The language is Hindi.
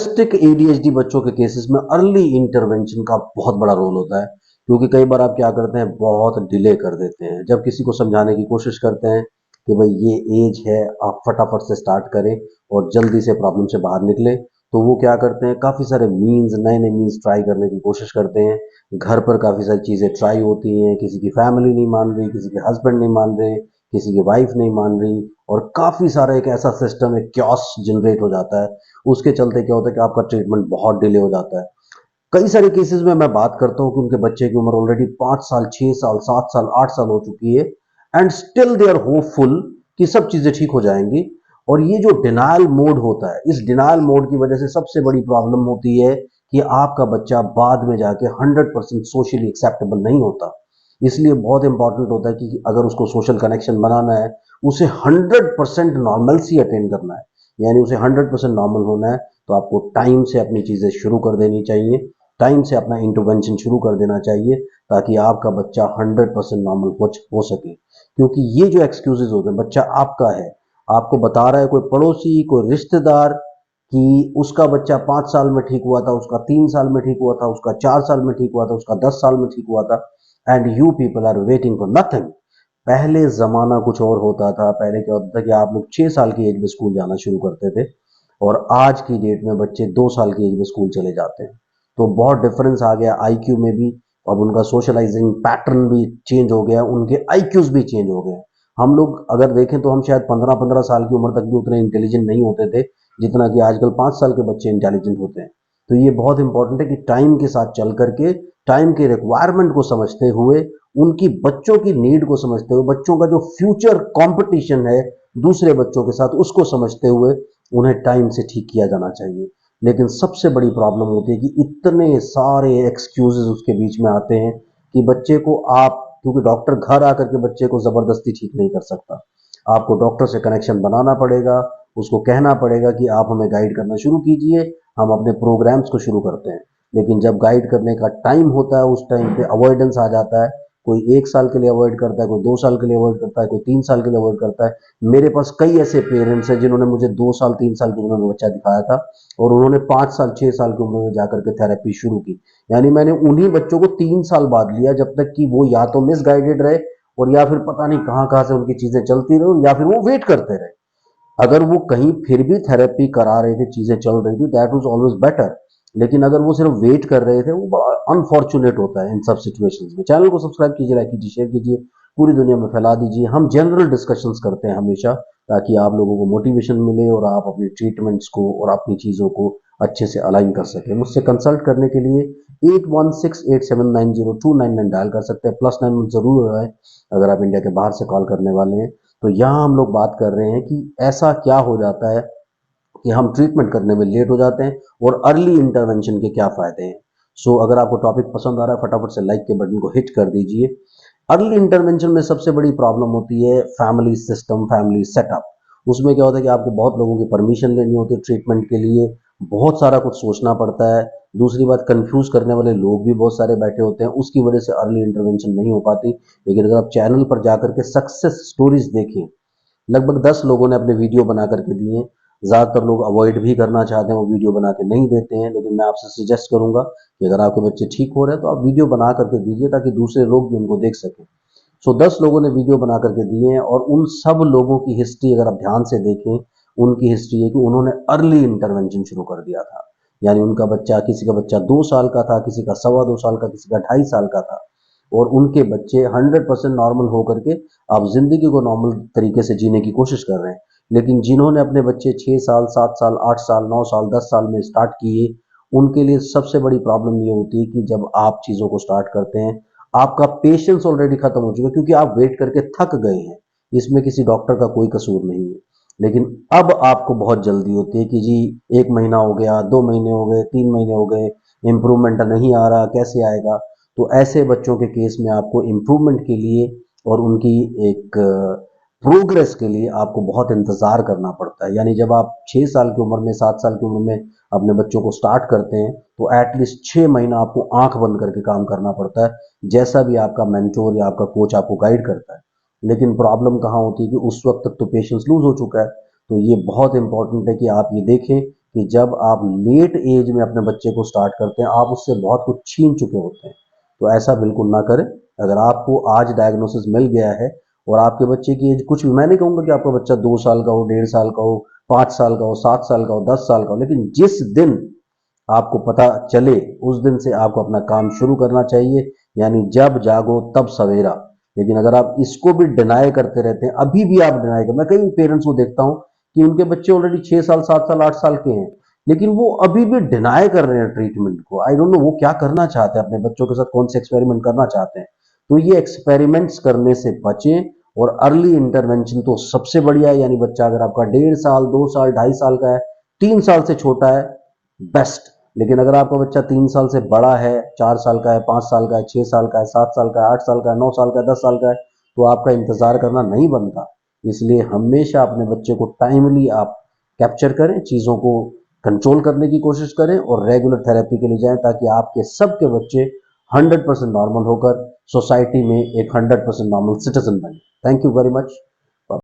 ऑटिस्टिक एडीएचडी बच्चों के केसेस में अर्ली इंटरवेंशन का बहुत बड़ा रोल होता है, क्योंकि कई बार आप क्या करते हैं, बहुत डिले कर देते हैं। जब किसी को समझाने की कोशिश करते हैं कि भाई ये एज है, आप फटाफट से स्टार्ट करें और जल्दी से प्रॉब्लम से बाहर निकले, तो वो क्या करते हैं, काफ़ी सारे मीन्स, नए नए मीन्स ट्राई करने की कोशिश करते हैं। घर पर काफ़ी सारी चीज़ें ट्राई होती हैं, किसी की फैमिली नहीं मान रही, किसी के हस्बैंड नहीं मान रहे, किसी की वाइफ नहीं मान रही, और काफ़ी सारा एक ऐसा सिस्टम, एक क्योस जनरेट हो जाता है। उसके चलते क्या होता है कि आपका ट्रीटमेंट बहुत डिले हो जाता है। कई सारे केसेस में मैं बात करता हूँ कि उनके बच्चे की उम्र ऑलरेडी 5 साल, 6 साल, 7 साल, 8 साल हो चुकी है, and still they are hopeful कि सब चीजें ठीक हो जाएंगी। और ये जो डिनायल मोड होता है, इस डिनायल मोड की वजह से सबसे बड़ी प्रॉब्लम होती है कि आपका बच्चा बाद में जाके 100% सोशली एक्सेप्टेबल नहीं होता। इसलिए बहुत इंपॉर्टेंट होता है कि अगर उसको सोशल कनेक्शन बनाना है, उसे 100% नॉर्मलसी अटेन करना है, यानी उसे 100% नॉर्मल होना है, तो आपको टाइम से अपनी चीज़ें शुरू कर देनी चाहिए, टाइम से अपना इंटरवेंशन शुरू कर देना चाहिए, ताकि आपका बच्चा 100% नॉर्मल हो सके। क्योंकि ये जो एक्सक्यूजेज होते हैं, बच्चा आपका है, आपको बता रहा है कोई पड़ोसी, कोई रिश्तेदार कि उसका बच्चा 5 साल में ठीक हुआ था, उसका 3 साल में ठीक हुआ था, उसका 4 साल में ठीक हुआ था, उसका 10 साल में ठीक हुआ था, and you people are waiting for nothing. पहले जमाना कुछ और होता था। पहले क्या होता था कि आप लोग 6 साल की एज में स्कूल जाना शुरू करते थे, और आज की डेट में बच्चे 2 साल की एज में स्कूल चले जाते हैं। तो बहुत डिफरेंस आ गया आईक्यू में भी। अब उनका सोशलाइजिंग पैटर्न भी चेंज हो गया, उनके आईक्यूज भी चेंज हो गए। हम लोग अगर देखें तो हम शायद 15-15 साल की उम्र तक भी उतने इंटेलिजेंट नहीं होते थे जितना कि आजकल 5 साल के बच्चे इंटेलिजेंट होते हैं। तो ये बहुत इंपॉर्टेंट है कि टाइम के साथ चल करके, टाइम के रिक्वायरमेंट को समझते हुए, उनकी बच्चों की नीड को समझते हुए, बच्चों का जो फ्यूचर कंपटीशन है दूसरे बच्चों के साथ, उसको समझते हुए उन्हें टाइम से ठीक किया जाना चाहिए। लेकिन सबसे बड़ी प्रॉब्लम होती है कि इतने सारे एक्सक्यूजेस उसके बीच में आते हैं कि बच्चे को आप, क्योंकि डॉक्टर घर आकर के बच्चे को जबरदस्ती ठीक नहीं कर सकता, आपको डॉक्टर से कनेक्शन बनाना पड़ेगा, उसको कहना पड़ेगा कि आप हमें गाइड करना शुरू कीजिए, हम अपने प्रोग्राम्स को शुरू करते हैं। लेकिन जब गाइड करने का टाइम होता है, उस टाइम पे अवॉइडेंस आ जाता है। कोई 1 साल के लिए अवॉइड करता है, कोई 2 साल के लिए अवॉइड करता है, कोई 3 साल के लिए अवॉइड करता है। मेरे पास कई ऐसे पेरेंट्स हैं जिन्होंने मुझे 2 साल, 3 साल की उम्र में बच्चा दिखाया था, और उन्होंने 5 साल, 6 साल की उम्र में जाकर के थेरेपी शुरू की। यानी मैंने उन्हीं बच्चों को 3 साल बाद लिया, जब तक कि वो या तो मिसगाइडेड रहे, और या फिर पता नहीं कहाँ कहाँ से उनकी चीजें चलती रही, या फिर वो वेट करते रहे। अगर वो कहीं फिर भी थेरेपी करा रहे थे, चीजें चल रही थी, दैट वाज ऑलवेज बेटर। लेकिन अगर वो सिर्फ वेट कर रहे थे, वो बड़ा अनफॉर्चुनेट होता है इन सब सिचुएशंस में। चैनल को सब्सक्राइब कीजिए, लाइक कीजिए, शेयर कीजिए, पूरी दुनिया में फैला दीजिए। हम जनरल डिस्कशंस करते हैं हमेशा, ताकि आप लोगों को मोटिवेशन मिले और आप अपनी ट्रीटमेंट्स को और अपनी चीज़ों को अच्छे से अलाइन कर सकें। मुझसे कंसल्ट करने के लिए 8168790299 डायल कर सकते हैं। +9 जरूर है अगर आप इंडिया के बाहर से कॉल करने वाले हैं। तो यहाँ हम लोग बात कर रहे हैं कि ऐसा क्या हो जाता है कि हम ट्रीटमेंट करने में लेट हो जाते हैं, और अर्ली इंटरवेंशन के क्या फायदे हैं। सो अगर आपको टॉपिक पसंद आ रहा है, फटाफट से लाइक के बटन को हिट कर दीजिए। अर्ली इंटरवेंशन में सबसे बड़ी प्रॉब्लम होती है फैमिली सिस्टम, फैमिली सेटअप। उसमें क्या होता है कि आपको बहुत लोगों की परमिशन लेनी होती है ट्रीटमेंट के लिए, बहुत सारा कुछ सोचना पड़ता है। दूसरी बात, कंफ्यूज करने वाले लोग भी बहुत सारे बैठे होते हैं, उसकी वजह से अर्ली इंटरवेंशन नहीं हो पाती। लेकिन अगर आप चैनल पर जाकर के सक्सेस स्टोरीज देखें, लगभग 10 लोगों ने अपने वीडियो बना करके दिए। ज़्यादातर लोग अवॉइड भी करना चाहते हैं, वो वीडियो बना के नहीं देते हैं। लेकिन मैं आपसे सजेस्ट करूंगा कि अगर आपके बच्चे ठीक हो रहे हैं तो आप वीडियो बना करके दीजिए, ताकि दूसरे लोग भी उनको देख सकें। सो 10 लोगों ने वीडियो बना करके दिए हैं, और उन सब लोगों की हिस्ट्री अगर आप ध्यान से देखें, उनकी हिस्ट्री है कि उन्होंने अर्ली इंटरवेंशन शुरू कर दिया था। यानी उनका बच्चा, किसी का बच्चा 2 साल का था, किसी का 2.25 साल का, किसी का 2.5 साल का था, और उनके बच्चे 100% नॉर्मल होकर के आप जिंदगी को नॉर्मल तरीके से जीने की कोशिश कर रहे हैं। लेकिन जिन्होंने अपने बच्चे 6 साल, 7 साल, 8 साल, 9 साल, 10 साल में स्टार्ट किए, उनके लिए सबसे बड़ी प्रॉब्लम ये होती है कि जब आप चीज़ों को स्टार्ट करते हैं, आपका पेशेंस ऑलरेडी खत्म हो चुका है, क्योंकि आप वेट करके थक गए हैं। इसमें किसी डॉक्टर का कोई कसूर नहीं है। लेकिन अब आपको बहुत जल्दी होती है कि जी 1 महीना हो गया, 2 महीने हो गए, 3 महीने हो गए, इम्प्रूवमेंट नहीं आ रहा, कैसे आएगा। तो ऐसे बच्चों के केस में आपको इम्प्रूवमेंट के लिए और उनकी एक प्रोग्रेस के लिए आपको बहुत इंतज़ार करना पड़ता है। यानी जब आप 6 साल की उम्र में, 7 साल की उम्र में अपने बच्चों को स्टार्ट करते हैं, तो एटलीस्ट 6 महीना आपको आंख बंद करके काम करना पड़ता है, जैसा भी आपका मेंटोर या आपका कोच आपको गाइड करता है। लेकिन प्रॉब्लम कहाँ होती है कि उस वक्त तक तो पेशेंस लूज हो चुका है। तो ये बहुत इंपॉर्टेंट है कि आप ये देखें कि जब आप लेट एज में अपने बच्चे को स्टार्ट करते हैं, आप उससे बहुत कुछ छीन चुके होते हैं। तो ऐसा बिल्कुल ना करें। अगर आपको आज डायग्नोसिस मिल गया है और आपके बच्चे की एज कुछ भी, मैं नहीं कहूँगा कि आपका बच्चा 2 साल का हो, 1.5 साल का हो, 5 साल का हो, 7 साल का हो, 10 साल का हो, लेकिन जिस दिन आपको पता चले उस दिन से आपको अपना काम शुरू करना चाहिए, यानी जब जागो तब सवेरा। लेकिन अगर आप इसको भी डिनाई करते रहते हैं, अभी भी आप डिनाई कर, मैं कई पेरेंट्स को देखता हूं कि उनके बच्चे ऑलरेडी 6 साल, 7 साल, 8 साल के हैं, लेकिन वो अभी भी डिनाई कर रहे हैं ट्रीटमेंट को। आई डोंट नो वो क्या करना चाहते हैं, अपने बच्चों के साथ कौन से एक्सपेरिमेंट करना चाहते हैं। तो ये एक्सपेरिमेंट्स करने से बचें, और अर्ली इंटरवेंशन तो सबसे बढ़िया है। यानी बच्चा अगर आपका 1.5 साल, 2 साल, 2.5 साल का है, 3 साल से छोटा है, बेस्ट। लेकिन अगर आपका बच्चा 3 साल से बड़ा है, 4 साल का है, 5 साल का है, 6 साल का है, 7 साल का है, 8 साल का है, 9 साल का है, 10 साल का है, तो आपका इंतजार करना नहीं बनता। इसलिए हमेशा अपने बच्चे को टाइमली आप कैप्चर करें, चीज़ों को कंट्रोल करने की कोशिश करें और रेगुलर थेरेपी के लिए जाएं, ताकि आपके सबके बच्चे 100% नॉर्मल होकर सोसाइटी में एक 100% नॉर्मल सिटीजन बने। Thank you very much.